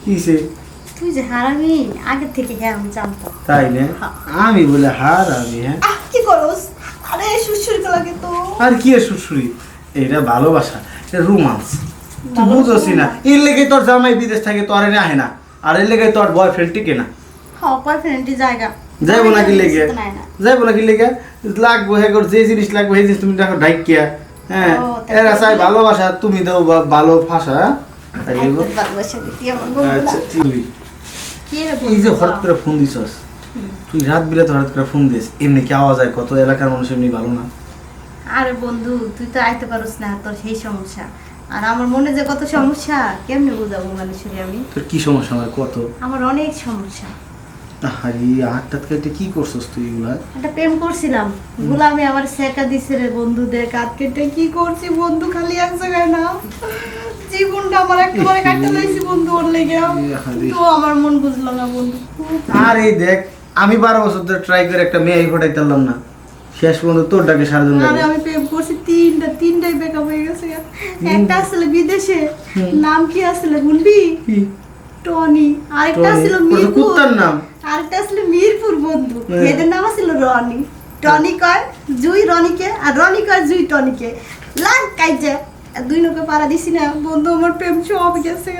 কিসে? তুই যে হারামি আগে থেকে হ্যাঁ আমি জানতাম। তাই না? আমি বলে হারামি? হ্যাঁ কি করস? আরে সুসুরি লাগে তো। আর কি সুসুরি? এটা ভালোবাসা, এটা রোমান্স। তুই বুঝছিস না? এর লেগে তোর জামাই বিদেশ থাকে, তোর এনে আহে না। আর এর লেগে তোর বয়ফ্রেন্ড টিকে না। হ্যাঁ বয়ফ্রেন্ডই জায়গা যাইবো না কি লেগে? যাইবো না কি লেগে? লাগবো হ্যাঁ, যে জিনিস লাগবে সেই জিনিস তুমি দেখো ঢাইকিয়া। হ্যাঁ এরা চাই ভালোবাসা, তুমি দাও ভালো ফাঁসা। আচ্ছা তুই এই যে হঠাৎ করে ফোন দিছস, তুই রাত বিরাতে হঠাৎ করে ফোন দিস, এমনি কি আওয়াজ হয়? কত এলাকার মানুষ এমনি ভালো না। আরে বন্ধু তুই তো আইতে পারস না, তোর সেই সমস্যা। আর আমার মনে যে কত সমস্যা, কেমনে বুঝাবো মানুষের আমি? তোর কি সমস্যা? আমার কত, আমার অনেক সমস্যা। আরে হাতটাত কেটে কি করছস তুই? এগুলা একটা প্রেম করছিলাম, গোলামি আমার সেকা দিছে রে বন্ধুদের কাট কেটে। কি করছি বন্ধু, খালি এক জায়গায় না, জীবনটা আমার একেবারে কাটতে লাইছি বন্ধু ওর লেগে। তো আমার মন বুঝলো না বন্ধু। আর এই দেখ, আমি 12 বছর ধরে ট্রাই করে একটা মেয়ে ফোটাই পারলাম না, শেষ পর্যন্ত তোর ডাকে সারাদিন লাগে। আরে আমি প্রেম করছি তিনটাই ব্রেকআপ হয়ে গেছে। একটা আসলে বিদেশে, নাম কি আসলে বলবি? টনি। আরেকটা ছিল মিরপুর, কুত্তার নাম। আরেকটা আসলে মিরপুর বন্ধু, এদের নাম ছিল রনি। টনি কয় জুই রনিকে, আর রনি কয় জুই টনিকে। লাগ কাইজে দুই নৌকে পাড়া দিছি না বন্ধু, আমার প্রেম সব গেছে।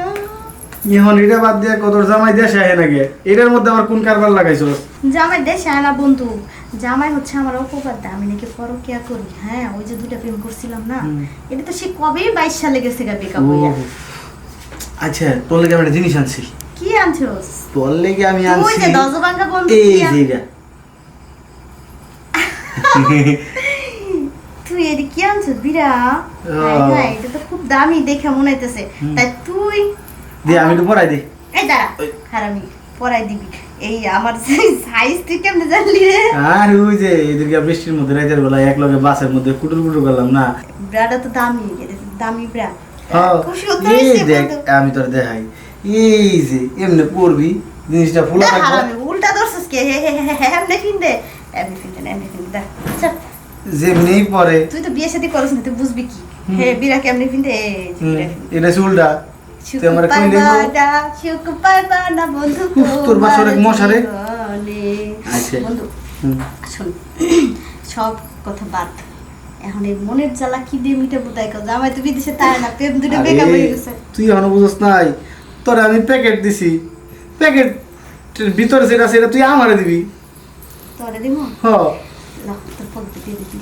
এখন এটা বাদ দিয়ে কত জামাই দেশে আহে নাকি? এটার মধ্যে আমার কোন কারবার লাগাইছো? জামাই দেশে আয় না বন্ধু, জামাই হচ্ছে আমার অপবাদ। আমি নাকি পরকিয়া করি। হ্যাঁ ওই যে দুইটা প্রেম করছিলাম না, এটা তো সে কবে 22 সালে গেছে গা বেকআপ হইয়া। আচ্ছা তোর লেগে আমি একটা জিনিস আনছি। কি আনছস? তোর লেগে আমি ওই আনছি যে দজবাঙ্গা বন্ধু। এই যে তুই এদি কি আনছস? বিরা হ্যাঁ এটা তো খুব দামি দেখে মনে হইতেছে। তাই তুই দে, আমি তো পরাই দিই। এই দাঁড়া, হারামি পরাই দিবি। এই আমার সাইজ তুই কেমনে জানলি রে? আর ওই যে এদিকে বৃষ্টির মধ্যে রাতের বেলা এক লগে বাসের মধ্যে কুটুর কুটুর করলাম না। ব্রাটা তো দামি, দামি ব্রা। খুশি হতে এই হইছে দেখ, আমি তোর দেখাই। এই যে এমনি পড়বি, জিনিসটা ফুলা থাকবে। হারামি উল্টা ধরছস কে? এমনি ফিনদে, এমনি ফিনদে দেখ। আচ্ছা যেমনি পরে তুই তো বিয়ে শাদী করছ না, তুই বুঝবি কি? হে বিরা কেমনে ফিনদে? এটা উল্টা। তুই আমার কই সুখ পাইবা না বন্ধু, তোর বাসর এক মশারে। আচ্ছা বন্ধু শুন, সব কথা বাদ। এখন এই মনের জ্বালা কি দিয়ে মিটাবো? তাই কও জামাই তো বিদেশে, তাই না প্রেম দুটো বেকার হয়ে গেছে। তুই এখনো বুঝছ নাই? তোর আমি প্যাকেট দিছি, প্যাকেটের ভিতরে যেটা সেটা তুই আমারে দিবি। তোরে দিমু? হ্যাঁ লাও তোর পকেটে দিয়ে দিবি।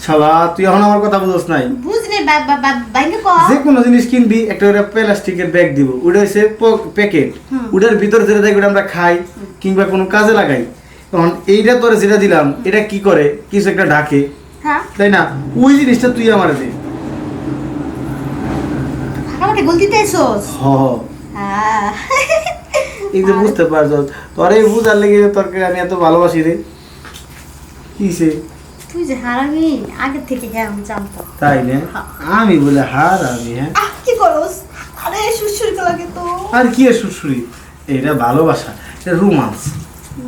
শালা তুই এখন আমার কথা বুঝছ নাই। বুঝনি বাইঙ্গে ক। যে কোনো জিনিস কিনবি একটা ওটা প্লাস্টিকের ব্যাগ দিব, ওটা হচ্ছে প্যাকেট। ওটার ভিতরে যেটা থাকে ওটা আমরা খাই কিংবা কোনো কাজে লাগাই। তখন এইটা তোরে যেটা দিলাম এটা কি করে, কিছু একটা ঢাকে, হ্যাঁ তাই না? ওই জিনিসটা তুই আমারে দে। আমাকে বলতে চাইছস? হ্যাঁ এই যে বুঝতে পারছ, তোর এই বুঝার লেগে তোরকে আমি এত ভালোবাসি রে। কিসে? তুই যে হারামি আগে থেকে হ্যাঁ আমি জানতাম। তাই না? আমি বলে হারামি? হ্যাঁ কি করস? আরে সুসুরি লাগে তো। আর কি সুসুরি? এটা ভালোবাসা, এটা রোমান্স।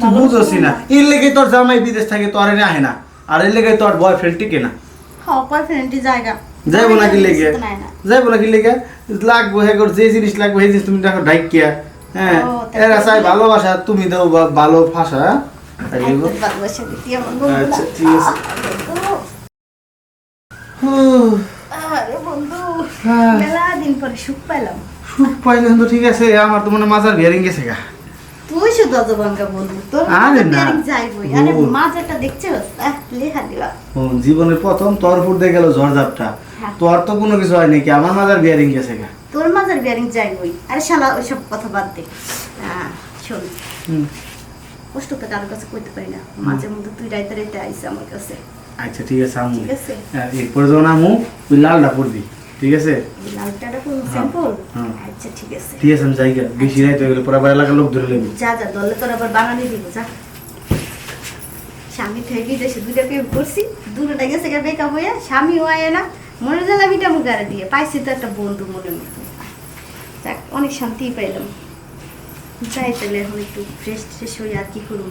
তুই বুঝছিস না? এর লেগে তোর জামাই বিদেশ থাকে, তোর এনে আহে না। আর এর লেগে তোর বয়ফ্রেন্ড টিকে না। হ্যাঁ বয়ফ্রেন্ডই জায়গা। যাইবো না কি লেগে? যাইবো না কি লেগে? লাগবো হ্যাঁ, যে জিনিস লাগবে সেই জিনিস তুমি দেখো ঢাইকিয়া। হ্যাঁ এরা চাই ভালোবাসা, তুমি দাও ভালো ফাঁসা। আচ্ছা ঠিক আছে। আরে বন্ধু মেলা দিন পরে সুখ পাইলাম। সুখ পাইলেন তো ঠিক আছে, আমার তো মনে মাজার বিয়ারিং গেছে গা। তুই শুধু দজবাঙ্গা বন্ধু, তোর আরে না যাইবই। আরে মাজাটা দেখছস? লেখা দিলা জীবনের প্রথম তোর ফুট দিয়ে গেল ঝড়ঝাপটা। তোর তো কোনো কিছু হয় নাকি? আমার মাজার বিয়ারিং গেছে গা। তোর মাজার বিয়ারিং যাইবই। আরে শালা ওইসব কথা বাদ দে। শোন কষ্ট তো কারোর কাছে কইতে পারি না, মাঝে মধ্যে তুই রাইতে রাইতে আইসা আমার কাছে। আচ্ছা ঠিক আছে আমু। ঠিক আছে এরপরে যখন আমু ওই লালটা পড়বি, ঠিক আছে? লালটাটা কোন স্যাম্পল? আচ্ছা ঠিক আছে ঠিক আছে আমি যাই গা, বেশি রাইতে হয়ে গেলে পরে আবার এলাকার লোক ধরে নেবে। যা যা, দলে তোর আবার বাঙালি দিব যা। স্বামী থেকে দেশে দুইটা প্রেম করছি, দুটোটা গেছে গা বেকআপ হইয়া, স্বামীও আয় না। মনে জ্বালা মিটা মুখারে দিয়ে পাইছি তো একটা বন্ধু মনের মতো। যাক অনেক শান্তি পাইলাম। যাই তাহলে এখন একটু ফ্রেশ ট্রেশ হই, আর কি করবো।